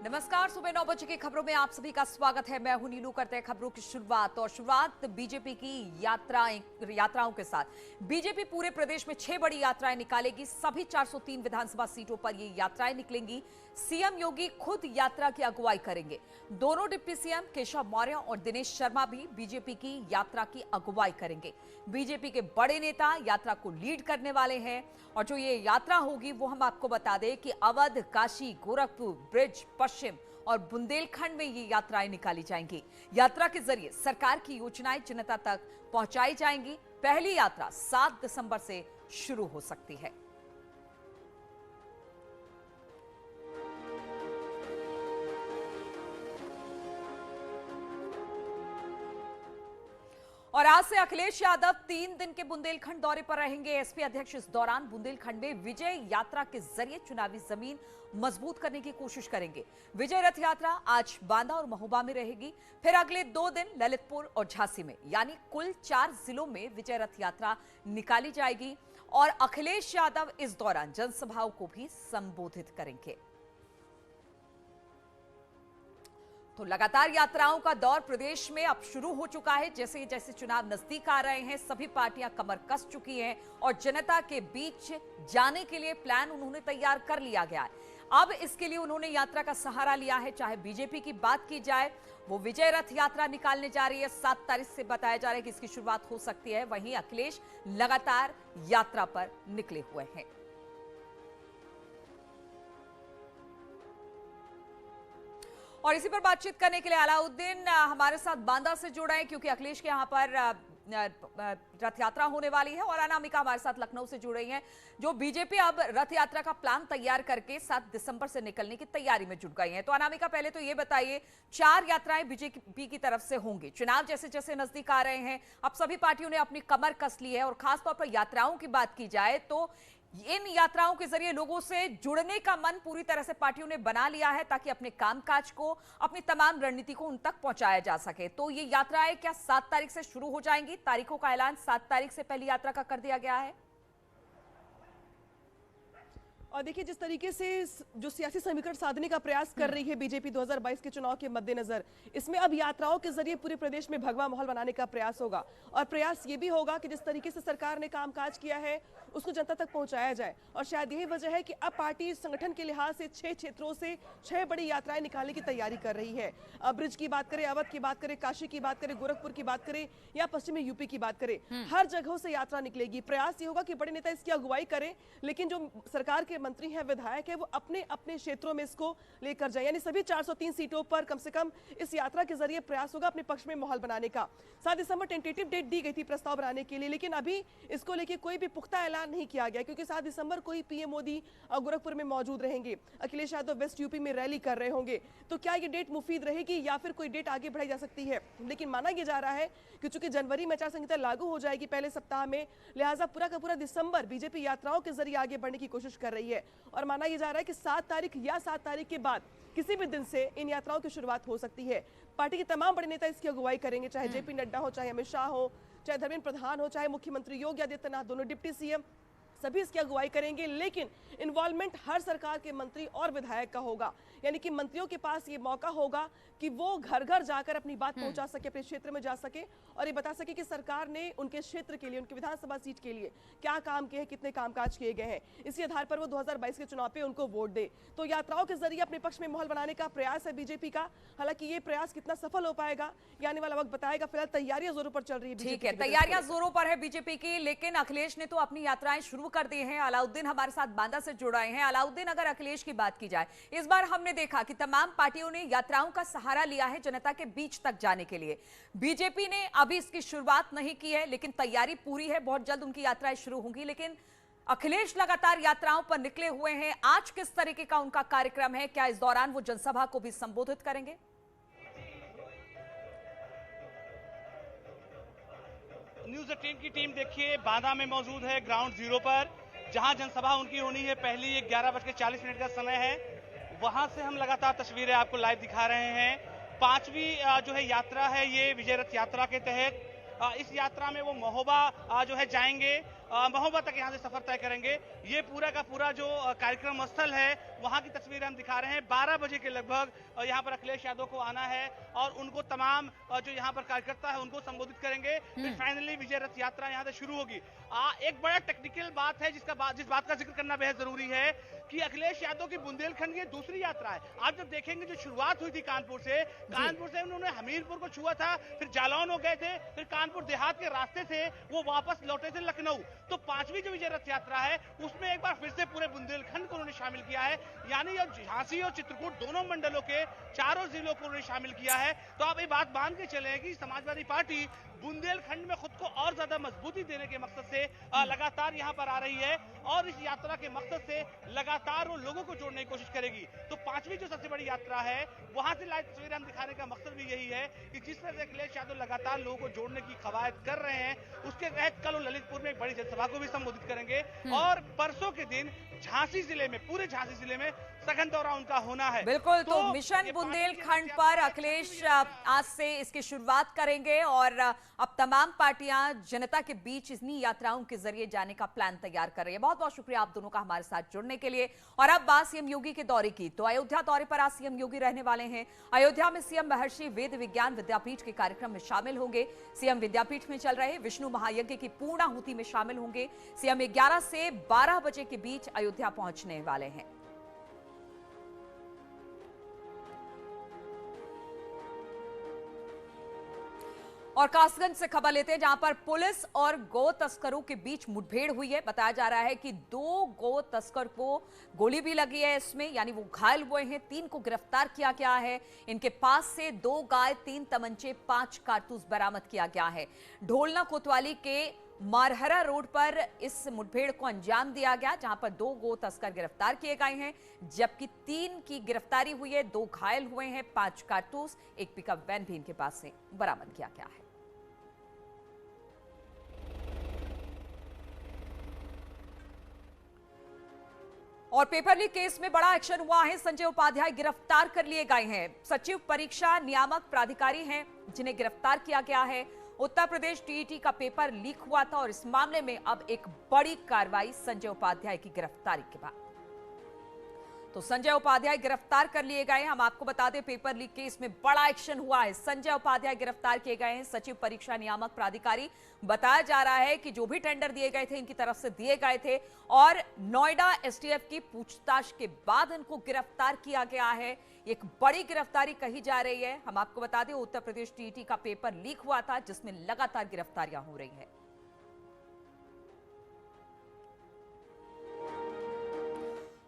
नमस्कार, सुबह 9 बजे की खबरों में आप सभी का स्वागत है। मैं हूं नीलू। करते हैं खबरों की शुरुआत बीजेपी की यात्राओं के साथ। बीजेपी पूरे प्रदेश में 6 बड़ी यात्राएं निकालेगी। सभी 403 विधानसभा सीटों पर ये यात्राएं निकलेंगी। सीएम योगी खुद यात्रा की अगुवाई करेंगे। दोनों डिप्टी सीएम केशव मौर्य और दिनेश शर्मा भी बीजेपी की यात्रा की अगुवाई करेंगे। बीजेपी के बड़े नेता यात्रा को लीड करने वाले हैं और जो ये यात्रा होगी वो हम आपको बता दें कि अवध, काशी, गोरखपुर, ब्रिज, पश्चिम और बुंदेलखंड में ये यात्राएं निकाली जाएंगी। यात्रा के जरिए सरकार की योजनाएं जनता तक पहुंचाई जाएंगी। पहली यात्रा 7 दिसंबर से शुरू हो सकती है। और आज से अखिलेश यादव 3 दिन के बुंदेलखंड दौरे पर रहेंगे। एसपी अध्यक्ष इस दौरान बुंदेलखंड में विजय यात्रा के जरिए चुनावी जमीन मजबूत करने की कोशिश करेंगे। विजय रथ यात्रा आज बांदा और महोबा में रहेगी, फिर अगले 2 दिन ललितपुर और झांसी में, यानी कुल 4 जिलों में विजय रथ यात्रा निकाली जाएगी। और अखिलेश यादव इस दौरान जनसभाओं को भी संबोधित करेंगे। तो लगातार यात्राओं का दौर प्रदेश में अब शुरू हो चुका है। जैसे जैसे चुनाव नजदीक आ रहे हैं, सभी पार्टियां कमर कस चुकी हैं और जनता के बीच जाने के लिए प्लान उन्होंने तैयार कर लिया गया है। अब इसके लिए उन्होंने यात्रा का सहारा लिया है। चाहे बीजेपी की बात की जाए, वो विजय रथ यात्रा निकालने जा रही है। 7 तारीख से बताया जा रहा है कि इसकी शुरुआत हो सकती है। वहीं अखिलेश लगातार यात्रा पर निकले हुए हैं। और इसी पर बातचीत करने के लिए अलाउद्दीन हमारे साथ बांदा से जुड़ा है, क्योंकि अखिलेश के यहाँ पर रथ यात्रा होने वाली है। और अनामिका हमारे साथ लखनऊ से जुड़ रही हैं। जो बीजेपी अब रथ यात्रा का प्लान तैयार करके 7 दिसंबर से निकलने की तैयारी में जुट गई है। तो अनामिका, पहले तो ये बताइए, 4 यात्राएं बीजेपी की तरफ से होंगी। चुनाव जैसे जैसे नजदीक आ रहे हैं, अब सभी पार्टियों ने अपनी कमर कस ली है। और खासतौर पर यात्राओं की बात की जाए तो इन यात्राओं के जरिए लोगों से जुड़ने का मन पूरी तरह से पार्टियों ने बना लिया है, ताकि अपने कामकाज को, अपनी तमाम रणनीति को उन तक पहुंचाया जा सके। तो ये यात्राएं क्या 7 तारीख से शुरू हो जाएंगी? तारीखों का ऐलान 7 तारीख से पहली यात्रा का कर दिया गया है। और देखिए, जिस तरीके से जो सियासी समीकरण साधने का प्रयास कर रही है बीजेपी 2022 के चुनाव के मद्देनजर, इसमें अब यात्राओं के जरिए पूरे प्रदेश में भगवा माहौल बनाने का प्रयास होगा। और प्रयास ये भी होगा कि जिस तरीके से सरकार ने कामकाज किया है उसको जनता तक पहुंचाया जाए। और शायद यही वजह है कि अब पार्टी संगठन के लिहाज से 6 क्षेत्रों से 6 बड़ी यात्राएं निकालने की तैयारी कर रही है। ब्रिज की बात करें, अवध की बात करें, काशी की बात करें, गोरखपुर की बात करें या पश्चिमी यूपी की बात करें, हर जगहों से यात्रा निकलेगी। प्रयास ये होगा कि बड़े नेता इसकी अगुवाई करें, लेकिन जो सरकार के मंत्री हैं, विधायक है, वो अपने अपने क्षेत्रों में इसको लेकर जाए। यानी सभी 403 सीटों पर कम से कम इस यात्रा के जरिए प्रयास होगा अपने पक्ष में माहौल बनाने का। 7 दिसंबर टेंटेटिव डेट दी गई थी प्रस्ताव बनाने के लिए, लेकिन अभी इसको लेकर कोई भी पुख्ता ऐलान नहीं किया गया, क्योंकि 7 दिसंबर को ही पीएम मोदी गोरखपुर में मौजूद रहेंगे। अखिलेश यादव वेस्ट यूपी में रैली कर रहे होंगे। तो क्या ये डेट मुफीद रहेगी या फिर कोई डेट आगे बढ़ाई जा सकती है? लेकिन माना यह जा रहा है कि चूंकि जनवरी में आचार संहिता लागू हो जाएगी पहले सप्ताह में, लिहाजा पूरा का पूरा दिसंबर बीजेपी यात्राओं के जरिए आगे बढ़ने की कोशिश कर रही है। और माना यह जा रहा है कि 7 तारीख या 7 तारीख के बाद किसी भी दिन से इन यात्राओं की शुरुआत हो सकती है। पार्टी के तमाम बड़े नेता इसकी अगुवाई करेंगे, चाहे जेपी नड्डा हो, चाहे अमित शाह हो, चाहे धर्मेंद्र प्रधान हो, चाहे मुख्यमंत्री योगी आदित्यनाथ, दोनों डिप्टी सीएम, सभी इसकी अगुवाई करेंगे। लेकिन इन्वॉल्वमेंट हर सरकार के मंत्री और विधायक का होगा। यानी कि मंत्रियों के पास ये मौका होगा कि वो घर घर जाकर अपनी बात पहुंचा सके, अपने क्षेत्र में जा सके और ये बता सके कि सरकार ने उनके क्षेत्र के लिए, उनके विधानसभा सीट के लिए क्या काम किए हैं, कितने कामकाज किए गए हैं। इसी आधार पर वो 2022 के चुनाव पे उनको वोट दे। तो यात्राओं के जरिए अपने पक्ष में माहौल बनाने का प्रयास है बीजेपी का। हालांकि ये प्रयास कितना सफल हो पाएगा ये आने वाला वक्त बताएगा। फिलहाल तैयारियां जोरों पर चल रही है। ठीक है, तैयारियां जोरों पर है बीजेपी की, लेकिन अखिलेश ने तो अपनी यात्राएं शुरू कर दी हैं। अलाउद्दीन हमारे साथ बांदा से जुड़ रहे हैं। अलाउद्दीन, अगर अखिलेश की बात की जाए, इस बार हमने देखा कि तमाम पार्टियों ने यात्राओं का सहारा लिया है जनता के बीच तक जाने के लिए। बीजेपी ने अभी इसकी शुरुआत नहीं की है, लेकिन तैयारी पूरी है। बहुत जल्द उनकी यात्राएं शुरू होंगी। लेकिन अखिलेश लगातार यात्राओं पर निकले हुए हैं। आज किस तरीके का उनका कार्यक्रम है? क्या इस दौरान वो जनसभा को भी संबोधित करेंगे? न्यूज 18 की टीम देखिए बांदा में मौजूद है, ग्राउंड जीरो पर, जहां जनसभा उनकी होनी है। पहली 11:40 का समय है। वहां से हम लगातार तस्वीरें आपको लाइव दिखा रहे हैं। 5वीं जो है यात्रा है ये विजय रथ यात्रा के तहत। इस यात्रा में वो महोबा जो है जाएंगे महोबा तक यहाँ से सफर तय करेंगे। ये पूरा का पूरा जो कार्यक्रम स्थल है वहाँ की तस्वीरें हम दिखा रहे हैं। 12 बजे के लगभग यहाँ पर अखिलेश यादव को आना है और उनको तमाम जो यहाँ पर कार्यकर्ता है उनको संबोधित करेंगे। फिर फाइनली विजय रथ यात्रा यहाँ से शुरू होगी। एक बड़ा टेक्निकल बात है जिस बात का जिक्र करना बेहद जरूरी है कि अखिलेश यादव की बुंदेलखंड की दूसरी यात्रा है। आप जब देखेंगे जो शुरुआत हुई थी कानपुर से उन्होंने हमीरपुर को छुआ था, फिर जालौन हो गए थे, फिर कानपुर देहात के रास्ते से वो वापस लौटे थे लखनऊ। तो 5वीं जो विजय रथ यात्रा है उसमें एक बार फिर से पूरे बुंदेलखंड को उन्होंने शामिल किया है, यानी अब झांसी और चित्रकूट दोनों मंडलों के चारों जिलों को उन्होंने शामिल किया है। तो आप ये बात मान के चले कि समाजवादी पार्टी बुंदेलखंड में खुद को और ज्यादा मजबूती देने के मकसद से लगातार यहाँ पर आ रही है और इस यात्रा के मकसद से लगातार वो लोगों को जोड़ने की कोशिश करेगी। तो 5वीं जो सबसे बड़ी यात्रा है वहां से लाइव तस्वीरें हम दिखाने का मकसद भी यही है कि जिस तरह से अखिलेश यादव लगातार लोगों को जोड़ने की कवायद कर रहे हैं उसके तहत कल वो ललितपुर में एक बड़ी जनसभा को भी संबोधित करेंगे और परसों के दिन झांसी जिले में, पूरे झांसी जिले में सघन दौरा उनका होना है। बिल्कुल, तो मिशन बुंदेलखंड पर अखिलेश आज से इसकी शुरुआत करेंगे और अब तमाम पार्टियां जनता के बीच इन्हीं यात्राओं के जरिए जाने का प्लान तैयार कर रही है। बहुत बहुत शुक्रिया आप दोनों का हमारे साथ जुड़ने के लिए। और अब बात सीएम योगी के दौरे की, तो अयोध्या दौरे पर आज सीएम योगी रहने वाले हैं। अयोध्या में सीएम महर्षि वेद विज्ञान विद्यापीठ के कार्यक्रम में शामिल होंगे। सीएम विद्यापीठ में चल रहे विष्णु महायज्ञ की पूर्णाहुति में शामिल होंगे। सीएम 11 से 12 बजे के बीच अयोध्या पहुंचने वाले हैं। और कासगंज से खबर लेते हैं, जहां पर पुलिस और गो तस्करों के बीच मुठभेड़ हुई है। बताया जा रहा है कि 2 गो तस्कर को गोली भी लगी है इसमें, यानी वो घायल हुए हैं। 3 को गिरफ्तार किया गया है। इनके पास से 2 गाय, 3 तमंचे, 5 कारतूस बरामद किया गया है। ढोलना कोतवाली के मारहरा रोड पर इस मुठभेड़ को अंजाम दिया गया, जहां पर 2 गो तस्कर गिरफ्तार किए गए हैं, जबकि 3 की गिरफ्तारी हुई है, 2 घायल हुए हैं। 5 कारतूस, एक पिकअप वैन भी इनके पास से बरामद किया गया है। और पेपर लीक केस में बड़ा एक्शन हुआ है। संजय उपाध्याय गिरफ्तार कर लिए गए हैं। सचिव परीक्षा नियामक प्राधिकारी हैं जिन्हें गिरफ्तार किया गया है। उत्तर प्रदेश टीईटी का पेपर लीक हुआ था और इस मामले में अब एक बड़ी कार्रवाई संजय उपाध्याय की गिरफ्तारी के बाद। तो संजय उपाध्याय गिरफ्तार कर लिए गए। हम आपको बता दें, पेपर लीक केस में बड़ा एक्शन हुआ है। संजय उपाध्याय गिरफ्तार किए गए हैं। सचिव परीक्षा नियामक प्राधिकारी, बताया जा रहा है कि जो भी टेंडर दिए गए थे इनकी तरफ से दिए गए थे और नोएडा एसटीएफ की पूछताछ के बाद इनको गिरफ्तार किया गया है। एक बड़ी गिरफ्तारी कही जा रही है। हम आपको बता दें, उत्तर प्रदेश टीईटी का पेपर लीक हुआ था जिसमें लगातार गिरफ्तारियां हो रही है।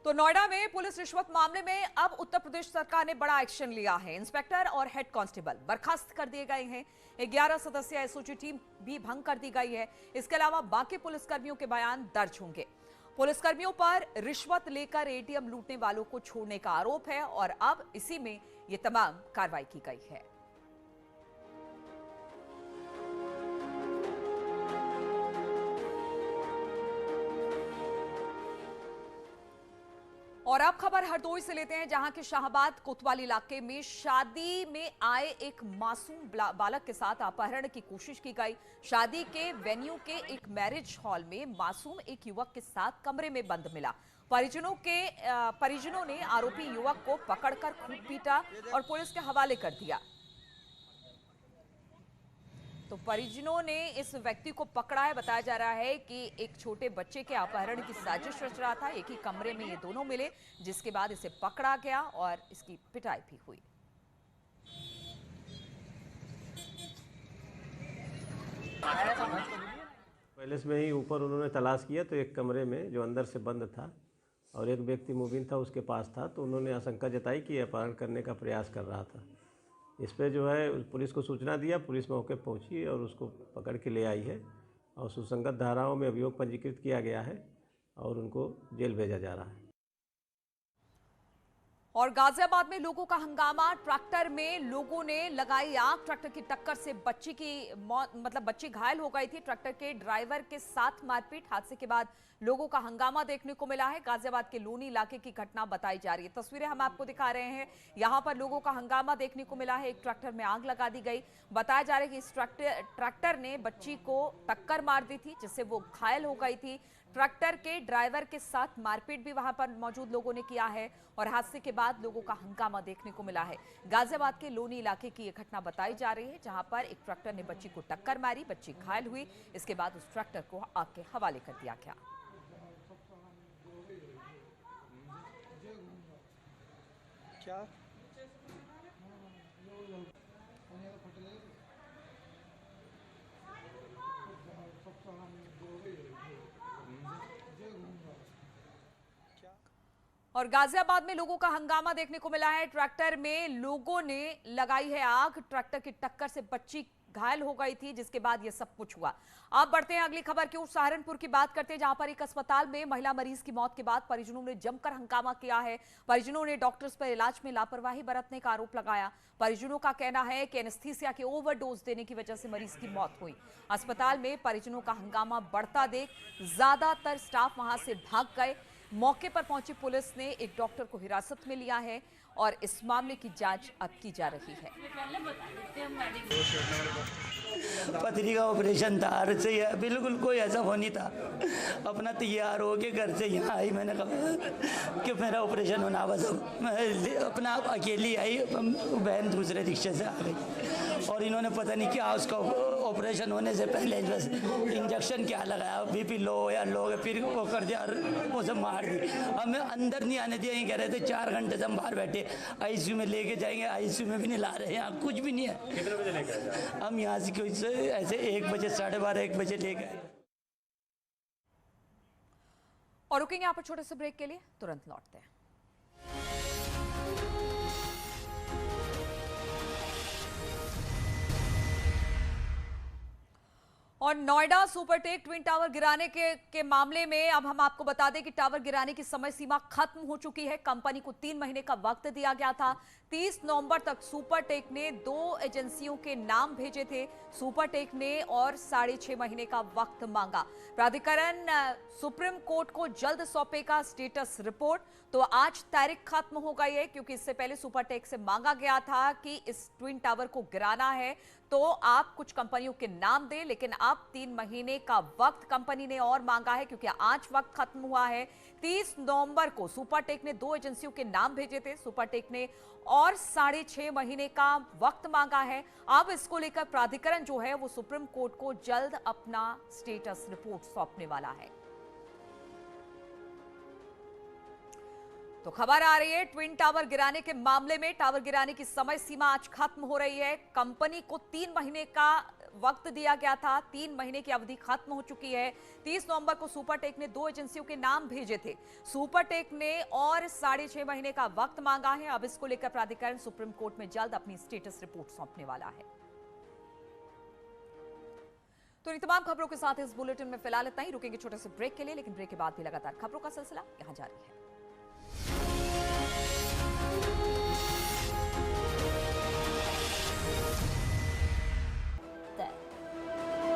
तो नोएडा में पुलिस रिश्वत मामले में अब उत्तर प्रदेश सरकार ने बड़ा एक्शन लिया है। इंस्पेक्टर और हेड कांस्टेबल बर्खास्त कर दिए गए हैं। 11 सदस्यीय एसओजी टीम भी भंग कर दी गई है। इसके अलावा बाकी पुलिसकर्मियों के बयान दर्ज होंगे। पुलिसकर्मियों पर रिश्वत लेकर एटीएम लूटने वालों को छोड़ने का आरोप है और अब इसी में ये तमाम कार्रवाई की गई है। और अब खबर हरदोई से लेते हैं, जहां के शाहबाद कोतवाली इलाके में शादी में आए एक मासूम बालक के साथ अपहरण की कोशिश की गई। शादी के वेन्यू के एक मैरिज हॉल में मासूम एक युवक के साथ कमरे में बंद मिला। परिजनों ने आरोपी युवक को पकड़कर खूब पीटा और पुलिस के हवाले कर दिया। तो परिजनों ने इस व्यक्ति को पकड़ा है। बताया जा रहा है कि एक छोटे बच्चे के अपहरण की साजिश रच रहा था। एक ही कमरे में ये दोनों मिले, जिसके बाद इसे पकड़ा गया और इसकी पिटाई भी हुई। पैलेस में ही ऊपर उन्होंने तलाश किया तो एक कमरे में जो अंदर से बंद था और एक व्यक्ति मुबीन था उसके पास था, तो उन्होंने आशंका जताई कि अपहरण करने का प्रयास कर रहा था। इस पे जो है पुलिस को सूचना दिया, पुलिस मौके पर पहुंची और उसको पकड़ के ले आई है और सुसंगत धाराओं में अभियोग पंजीकृत किया गया है और उनको जेल भेजा जा रहा है। और गाजियाबाद में लोगों का हंगामा, ट्रैक्टर में लोगों ने लगाई आग। ट्रैक्टर की टक्कर से बच्ची की मौत, मतलब बच्ची घायल हो गई थी। ट्रैक्टर के ड्राइवर के साथ मारपीट। हादसे के बाद लोगों का हंगामा देखने को मिला है। गाजियाबाद के लोनी इलाके की घटना बताई जा रही है। तस्वीरें हम आपको दिखा रहे हैं। यहां पर लोगों का हंगामा देखने को मिला है। एक ट्रैक्टर में आग लगा दी गई। बताया जा रहा है कि इस ट्रैक्टर ने बच्ची को टक्कर मार दी थी, जिससे वो घायल हो गई थी। ट्रैक्टर के ड्राइवर के साथ मारपीट भी वहां पर मौजूद लोगों ने किया है और हादसे के बाद लोगों का हंगामा देखने को मिला है। गाजियाबाद के लोनी इलाके की यह घटना बताई जा रही है, जहां पर एक ट्रैक्टर ने बच्ची को टक्कर मारी, बच्ची घायल हुई। इसके बाद उस ट्रैक्टर को आग के हवाले कर दिया गया। क्या और गाजियाबाद में लोगों का हंगामा देखने को मिला है। ट्रैक्टर में लोगों ने लगाई है आग। ट्रैक्टर की टक्कर से बच्ची घायल हो गई थी, जिसके बाद यह सब कुछ हुआ। अब बढ़ते हैं अगली खबर की ओर। सहारनपुर की बात करते हैं, जहां पर एक अस्पताल में महिला मरीज की मौत के बाद परिजनों ने जमकर हंगामा किया है। परिजनों ने डॉक्टर्स पर इलाज में लापरवाही बरतने का आरोप लगाया। परिजनों का कहना है कि एनेस्थीसिया के ओवरडोज देने की वजह से मरीज की मौत हुई। अस्पताल में परिजनों का हंगामा बढ़ता देख ज्यादातर स्टाफ वहां से भाग गए। मौके पर पहुंची पुलिस ने एक डॉक्टर को हिरासत में लिया है और इस मामले की जांच अब की जा रही है। पथरी का ऑपरेशन था, हर से बिल्कुल कोई ऐसा वो नहीं था। अपना तैयार हो के घर से यहाँ आई, मैंने कहा कि मेरा ऑपरेशन होना, बस मैं अपना अकेली आई, बहन दूसरे रिक्शे से आ गई और इन्होंने पता नहीं क्या उसका ऑपरेशन होने से पहले बस इंजेक्शन क्या लगाया, बीपी लो या लो, फिर वो कर दिया और वो सब मार दी। हमें अंदर नहीं आने दिया, ये कह रहे थे 4 घंटे से हम बाहर बैठे, आईसीयू में लेके जाएंगे, आईसीयू में भी नहीं ला रहे, यहाँ कुछ भी नहीं है। कितने बजे लेकर आए? हम यहाँ से कोई ऐसे 1 बजे 12:30 1 बजे ले गए। और रुकेंगे यहाँ पर छोटे से ब्रेक के लिए, तुरंत लौटते हैं। और नोएडा सुपरटेक ट्विन टावर गिराने के मामले में अब हम आपको बता दें कि टावर गिराने की समय सीमा खत्म हो चुकी है। कंपनी को 3 महीने का वक्त दिया गया था। 30 नवंबर तक सुपरटेक ने 2 एजेंसियों के नाम भेजे थे। सुपरटेक ने और 6.5 महीने का वक्त मांगा। प्राधिकरण सुप्रीम कोर्ट को जल्द सौंपेगा स्टेटस रिपोर्ट। तो आज तारीख खत्म हो गई है, क्योंकि इससे पहले सुपरटेक से मांगा गया था कि इस ट्विन टावर को गिराना है तो आप कुछ कंपनियों के नाम दें, लेकिन अब 3 महीने का वक्त कंपनी ने और मांगा है, क्योंकि आज वक्त खत्म हुआ है। 30 नवंबर को सुपरटेक ने 2 एजेंसियों के नाम भेजे थे। सुपरटेक ने और 6.5 महीने का वक्त मांगा है। अब इसको लेकर प्राधिकरण जो है वो सुप्रीम कोर्ट को जल्द अपना स्टेटस रिपोर्ट सौंपने वाला है। तो खबर आ रही है ट्विन टावर गिराने के मामले में। टावर गिराने की समय सीमा आज खत्म हो रही है। कंपनी को 3 महीने का वक्त दिया गया था, 3 महीने की अवधि खत्म हो चुकी है। 30 नवंबर को सुपरटेक ने 2 एजेंसियों के नाम भेजे थे। सुपरटेक ने और 6.5 महीने का वक्त मांगा है। अब इसको लेकर प्राधिकरण सुप्रीम कोर्ट में जल्द अपनी स्टेटस रिपोर्ट सौंपने वाला है। तो इन तमाम खबरों के साथ इस बुलेटिन में फिलहाल इतना ही। रुकेंगे छोटे से ब्रेक के लिए, लेकिन ब्रेक के बाद भी लगातार खबरों का सिलसिला यहां जारी है।